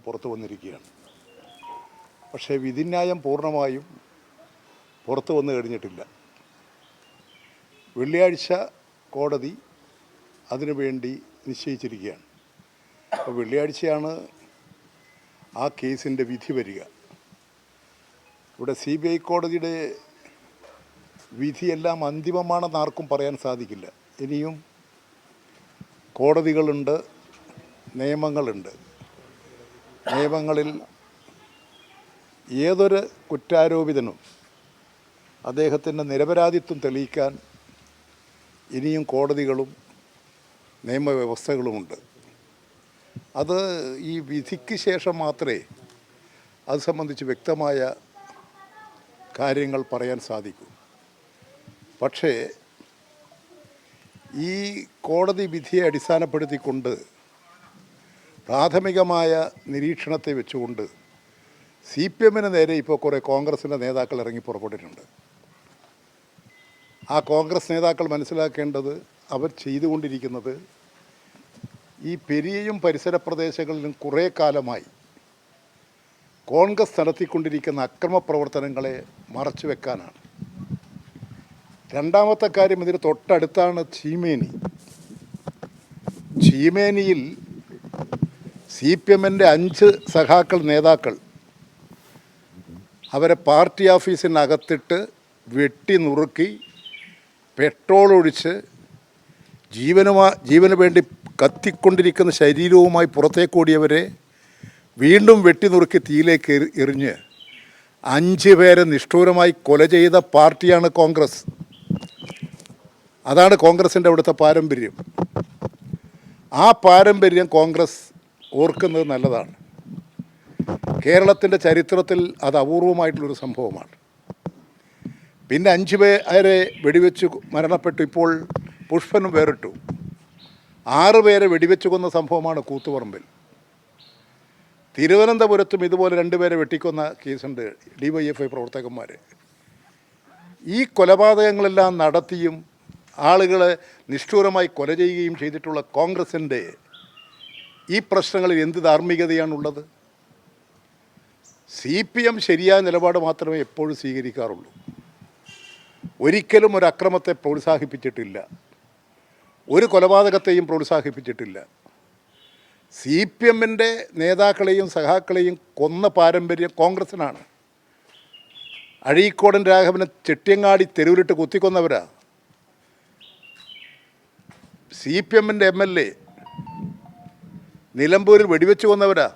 പുറത്തു വന്നിരിക്കുകയാണ്. പക്ഷേ വിധിന്യായം പൂർണ്ണമായും പുറത്തു വന്നു കഴിഞ്ഞിട്ടില്ല. വെള്ളിയാഴ്ച കോടതി അതിനുവേണ്ടി നിശ്ചയിച്ചിരിക്കുകയാണ്. അപ്പോൾ വെള്ളിയാഴ്ചയാണ് ആ കേസിൻ്റെ വിധി വരിക. ഇവിടെ CBI കോടതിയുടെ വിധിയെല്ലാം അന്തിമമാണെന്ന് ആർക്കും പറയാൻ സാധിക്കില്ല. ഇനിയും കോടതികളുണ്ട്, നിയമങ്ങളുണ്ട്. നിയമങ്ങളിൽ ഏതൊരു കുറ്റാരോപിതനും അദ്ദേഹത്തിൻ്റെ നിരപരാധിത്വം തെളിയിക്കാൻ ഇനിയും കോടതികളും നിയമവ്യവസ്ഥകളുമുണ്ട്. അത് ഈ വിധിക്ക് ശേഷം മാത്രമേ അത് സംബന്ധിച്ച് വ്യക്തമായ കാര്യങ്ങൾ പറയാൻ സാധിക്കൂ. പക്ഷേ ഈ കോടതി വിധിയെ അടിസ്ഥാനപ്പെടുത്തിക്കൊണ്ട് പ്രാഥമികമായ നിരീക്ഷണത്തെ വെച്ചുകൊണ്ട് CPM-ന് നേരെ ഇപ്പോൾ കുറേ കോൺഗ്രസിൻ്റെ നേതാക്കൾ ഇറങ്ങി പുറപ്പെട്ടിട്ടുണ്ട്. ആ കോൺഗ്രസ് നേതാക്കൾ മനസ്സിലാക്കേണ്ടത് അവർ ചെയ്തുകൊണ്ടിരിക്കുന്നത് ഈ പെരിയയും പരിസര പ്രദേശങ്ങളിലും കുറേ കാലമായി കോൺഗ്രസ് നടത്തിക്കൊണ്ടിരിക്കുന്ന അക്രമ പ്രവർത്തനങ്ങളെ മറച്ചു വെക്കാനാണ്. രണ്ടാമത്തെ കാര്യം, ഇതിന് തൊട്ടടുത്താണ് ചീമേനിയിൽ CPM-ൻ്റെ 5 സഖാക്കൾ നേതാക്കൾ അവരെ പാർട്ടി ഓഫീസിനകത്തിട്ട് വെട്ടി നുറുക്കി പെട്രോൾ ഒഴിച്ച് ജീവന് വേണ്ടി കത്തിക്കൊണ്ടിരിക്കുന്ന ശരീരവുമായി പുറത്തേക്കോടിയവരെ വീണ്ടും വെട്ടി നുറുക്കി തീയിലേക്ക് എറിഞ്ഞ് 5 പേരെ നിഷ്ഠൂരമായി കൊല ചെയ്ത പാർട്ടിയാണ് കോൺഗ്രസ്. അതാണ് കോൺഗ്രസിൻ്റെ അവിടുത്തെ പാരമ്പര്യം. ആ പാരമ്പര്യം കോൺഗ്രസ് ഓർക്കുന്നത് നല്ലതാണ്. കേരളത്തിൻ്റെ ചരിത്രത്തിൽ അത് അപൂർവമായിട്ടുള്ളൊരു സംഭവമാണ്. പിന്നെ 5 പേരെ വെടിവെച്ച് മരണപ്പെട്ടു. ഇപ്പോൾ പുഷ്പനും വേറിട്ടു. 6 പേരെ വെടിവെച്ച് കൊന്ന സംഭവമാണ് കൂത്തുപറമ്പിൽ. തിരുവനന്തപുരത്തും ഇതുപോലെ 2 പേരെ വെട്ടിക്കൊന്ന കേസുണ്ട്, DYFI പ്രവർത്തകന്മാർ. ഈ കൊലപാതകങ്ങളെല്ലാം നടത്തിയും ആളുകളെ നിഷ്ഠൂരമായി കൊല ചെയ്യുകയും ചെയ്തിട്ടുള്ള കോൺഗ്രസിൻ്റെ ഈ പ്രശ്നങ്ങളിൽ എന്ത് ധാർമ്മികതയാണുള്ളത്? CPM ശരിയായ നിലപാട് മാത്രമേ എപ്പോഴും സ്വീകരിക്കാറുള്ളൂ. ഒരിക്കലും ഒരു അക്രമത്തെ പ്രോത്സാഹിപ്പിച്ചിട്ടില്ല, ഒരു കൊലപാതകത്തെയും പ്രോത്സാഹിപ്പിച്ചിട്ടില്ല. CPM-ൻ്റെ നേതാക്കളെയും സഖാക്കളെയും കൊന്ന പാരമ്പര്യം കോൺഗ്രസിനാണ്. അഴീക്കോടൻ രാഘവനെ ചെട്ടിയങ്ങാടി തെരുവിലിട്ട് കുത്തിക്കൊന്നവരാ. CPM-ൻ്റെ MLA നിലമ്പൂരിൽ വെടിവെച്ച് കൊന്നവരാ.